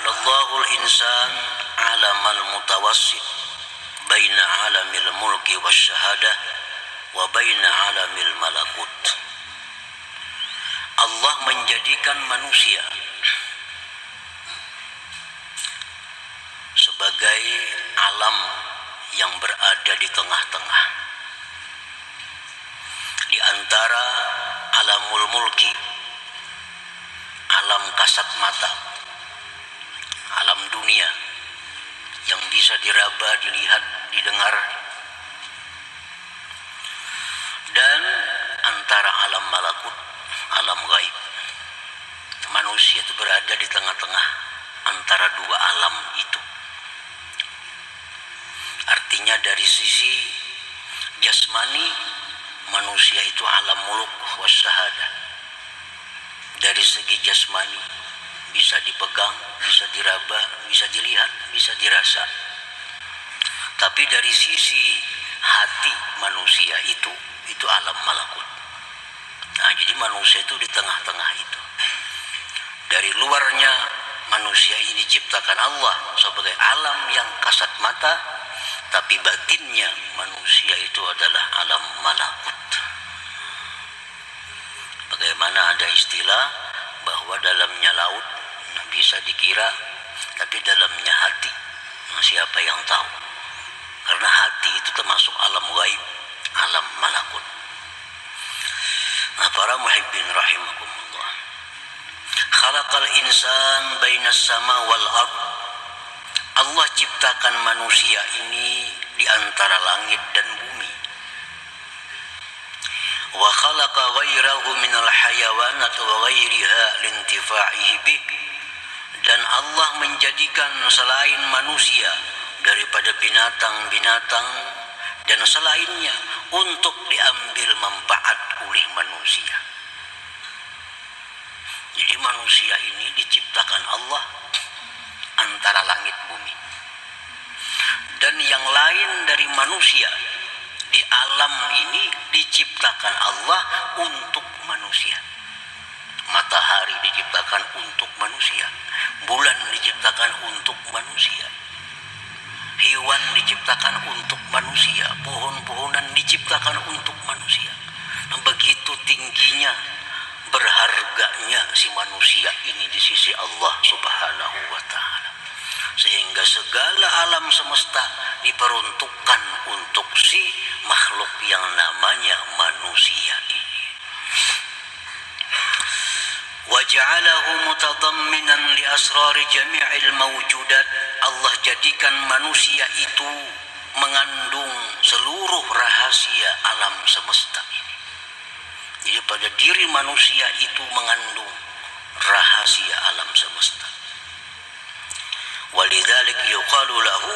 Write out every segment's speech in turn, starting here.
Ja'alallahu al-insan alamal mutawassit baina alamil mulki wasyahadah wa baina alamil malakut. Allah menjadikan manusia sebagai alam yang berada di tengah-tengah, di antara alamul mulki, alam kasat mata, alam dunia yang bisa diraba, dilihat, didengar, dan antara alam malakut, alam gaib. Manusia itu berada di tengah-tengah antara dua alam itu. Artinya dari sisi jasmani, manusia itu alam muluk wasyahadah. Dari segi jasmani bisa dipegang, bisa diraba, bisa dilihat, bisa dirasa. Tapi dari sisi hati manusia itu alam malakut. Nah, jadi manusia itu di tengah-tengah itu. Dari luarnya manusia ini diciptakan Allah sebagai alam yang kasat mata, tapi batinnya manusia itu adalah alam malakut. Bagaimana ada istilah bahwa dalamnya laut bisa dikira, tapi dalamnya hati siapa yang tahu? Karena hati itu termasuk alam gaib, alam malakut. Nah, para muhibbin rahimakumullah, khalaqal insan bainas sama wal ard. Allah ciptakan manusia ini di antara langit dan bumi. Wa khalaqa ghairahu minal hayawanat wa ghairiha lintifa'ihi bih. Dan Allah menjadikan selain manusia daripada binatang-binatang dan selainnya untuk diambil manfaat oleh manusia. Jadi manusia ini diciptakan Allah antara langit bumi. Dan yang lain dari manusia di alam ini diciptakan Allah untuk manusia. Matahari diciptakan untuk manusia, bulan diciptakan untuk manusia, hewan diciptakan untuk manusia, pohon-pohonan diciptakan untuk manusia. Nah, begitu tingginya, berharganya si manusia ini di sisi Allah Subhanahu wa ta'ala, sehingga segala alam semesta diperuntukkan untuk si makhluk yang namanya manusia ini. Waja'alahu mutadamminan li asrari jami'il mawjudat. Allah jadikan manusia itu mengandung seluruh rahasia alam semesta ini. Jadi pada diri manusia itu mengandung rahasia alam semesta. Walidzalik yuqalu lahu,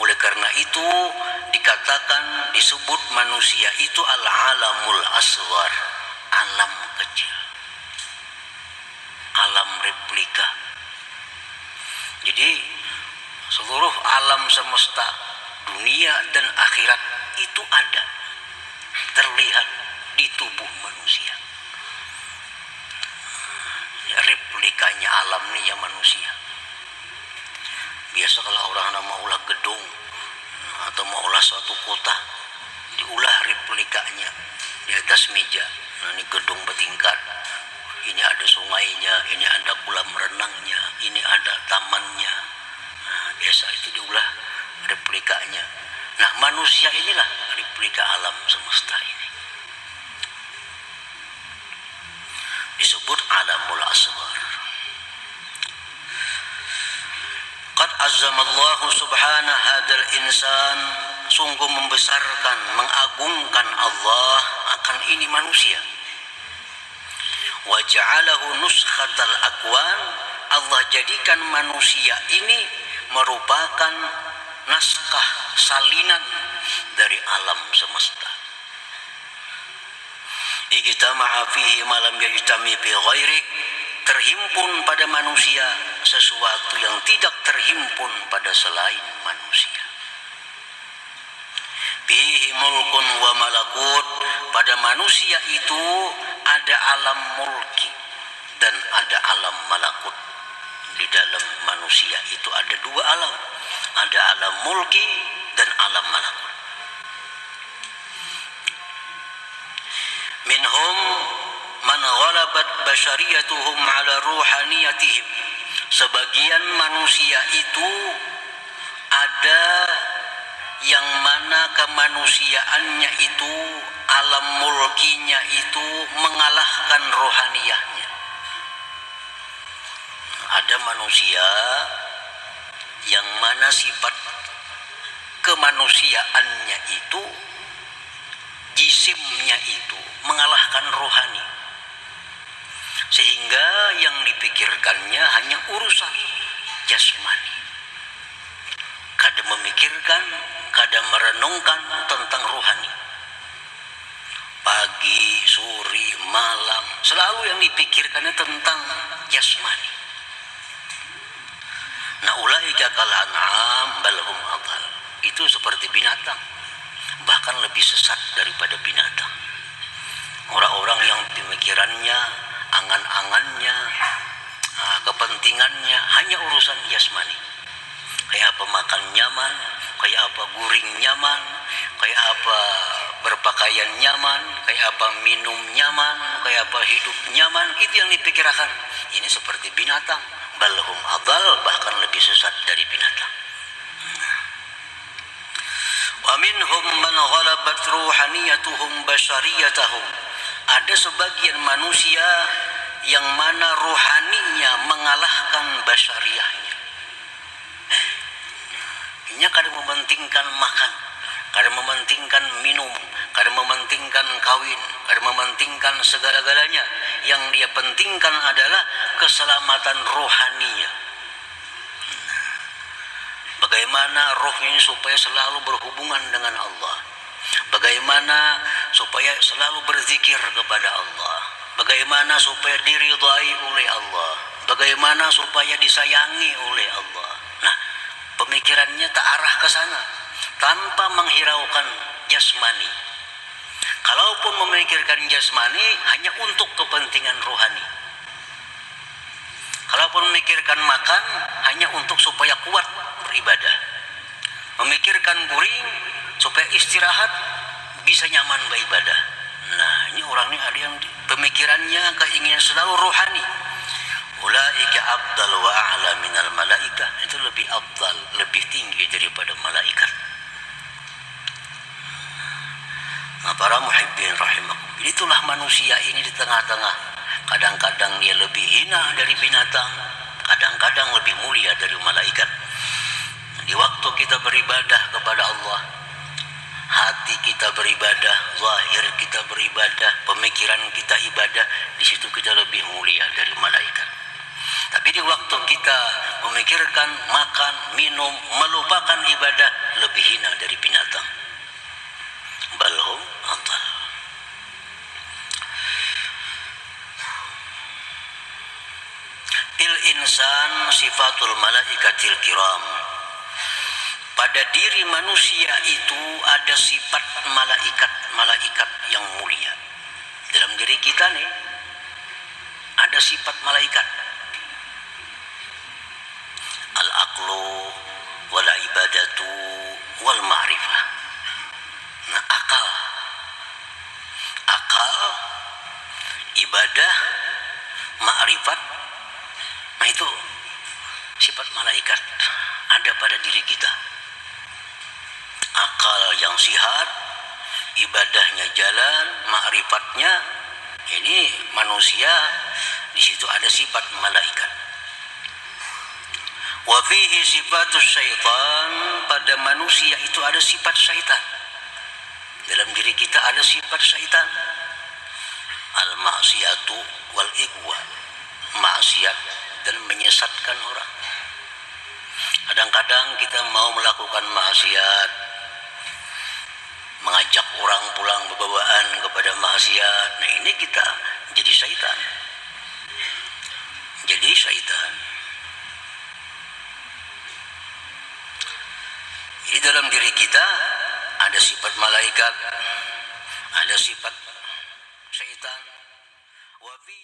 oleh karena itu dikatakan, disebut manusia itu al-alamul asghar, alam kecil, alam replika. Jadi seluruh alam semesta, dunia dan akhirat itu ada, terlihat di tubuh manusia. Replikanya alam nih ya manusia. Biasa kalau orang mau ulah gedung atau mau ulah suatu kota, diulah replikanya di atas meja. Nah, ini gedung bertingkat, ini ada sungainya, ini ada kolam renangnya, ini ada tamannya. Nah, biasa itu diulah replikanya. Nah, manusia inilah replika alam semesta ini. Disebut alamul asghar. Qad azzamallahu subhanahu hadzal insan, sungguh membesarkan, mengagungkan Allah akan ini manusia. Wa ja'alahu nuskhatal akwan, Allah jadikan manusia ini merupakan naskah salinan dari alam semesta. Ijtama'a fihi ma lam yajtami fi ghairi, terhimpun pada manusia sesuatu yang tidak terhimpun pada selain manusia. Fihi mulkun wa malakut, pada manusia itu ada alam mulki dan ada alam malakut. di dalam manusia itu ada dua alam, ada alam mulki dan alam malakut. Minhum man ghalabat basyariyatuhum ala ruhaniyatihim. Sebagian manusia itu ada yang mana kemanusiaannya itu, alam mulkinya itu mengalahkan rohaniyahnya. Ada manusia yang mana sifat kemanusiaannya itu, jisimnya itu mengalahkan rohani, sehingga yang dipikirkannya hanya urusan jasmani. Kadang memikirkan, kadang merenungkan tentang rohani. Pagi, sore, malam, selalu yang dipikirkannya tentang jasmani. Nah, ulaika kal an'am bal hum adall. Itu seperti binatang, bahkan lebih sesat daripada binatang. Orang-orang yang pemikirannya, angan-angannya, kepentingannya hanya urusan jasmani. Kayak apa makan nyaman, kayak apa guring nyaman, kayak apa berpakaian nyaman, kayak apa minum nyaman, kayak apa hidup nyaman. Itu yang dipikirkan. Ini seperti binatang, balhum adall, bahkan lebih sesat dari binatang. Wa minhum man ghalabat ruhaniyatuhum basyariyatahum. Ada sebagian manusia yang mana rohaninya mengalahkan basyariyahnya. Ini kadang mementingkan makan, kadang mementingkan minum, kadang mementingkan kawin, kadang mementingkan segala-galanya. Yang dia pentingkan adalah keselamatan rohaninya. Bagaimana rohnya ini supaya selalu berhubungan dengan Allah. Bagaimana supaya selalu berzikir kepada Allah. Bagaimana supaya diridhai oleh Allah. Bagaimana supaya disayangi oleh Allah. Nah, pemikirannya tak arah ke sana tanpa menghiraukan jasmani. Kalaupun memikirkan jasmani hanya untuk kepentingan rohani. Kalaupun memikirkan makan hanya untuk supaya kuat beribadah. Memikirkan guring supaya istirahat bisa nyaman beribadah. Nah, ini orang ini ada yang pemikirannya, keinginan selalu rohani. Ulaika afdal wa a'la minal malaikah. Itu lebih afdal, lebih tinggi daripada malaikat. Nah, para muhibbin rahimakum, itulah manusia ini di tengah-tengah. Kadang-kadang dia lebih hina dari binatang, kadang-kadang lebih mulia dari malaikat. Di waktu kita beribadah kepada Allah, hati kita beribadah, zahir kita beribadah, pemikiran kita ibadah, di situ kita lebih mulia dari malaikat. Tapi di waktu kita memikirkan makan, minum, melupakan ibadah, lebih hina dari binatang. Balhum adall. Fil insan sifatul malaikatil kiram. Pada diri manusia itu ada sifat malaikat yang mulia. Dalam diri kita nih ada sifat malaikat. Al-aqlu wal ibadatu wal ma'rifah. Nah, akal, ibadah, ma'rifat, nah itu sifat malaikat ada pada diri kita. Akal yang sihat, ibadahnya jalan, ma'rifatnya, ini manusia, di situ ada sifat malaikat. Wa fihi sifatus syaitan, pada manusia itu ada sifat syaitan. Dalam diri kita ada sifat syaitan. Al-ma'siyatu wal ighwa, maksiat dan menyesatkan orang. Kadang-kadang kita mau melakukan maksiat, mengajak orang pulang berbawaan kepada maksiat. Nah, ini kita jadi syaitan. Jadi syaitan. Jadi dalam diri kita ada sifat malaikat, ada sifat syaitan. Wa fi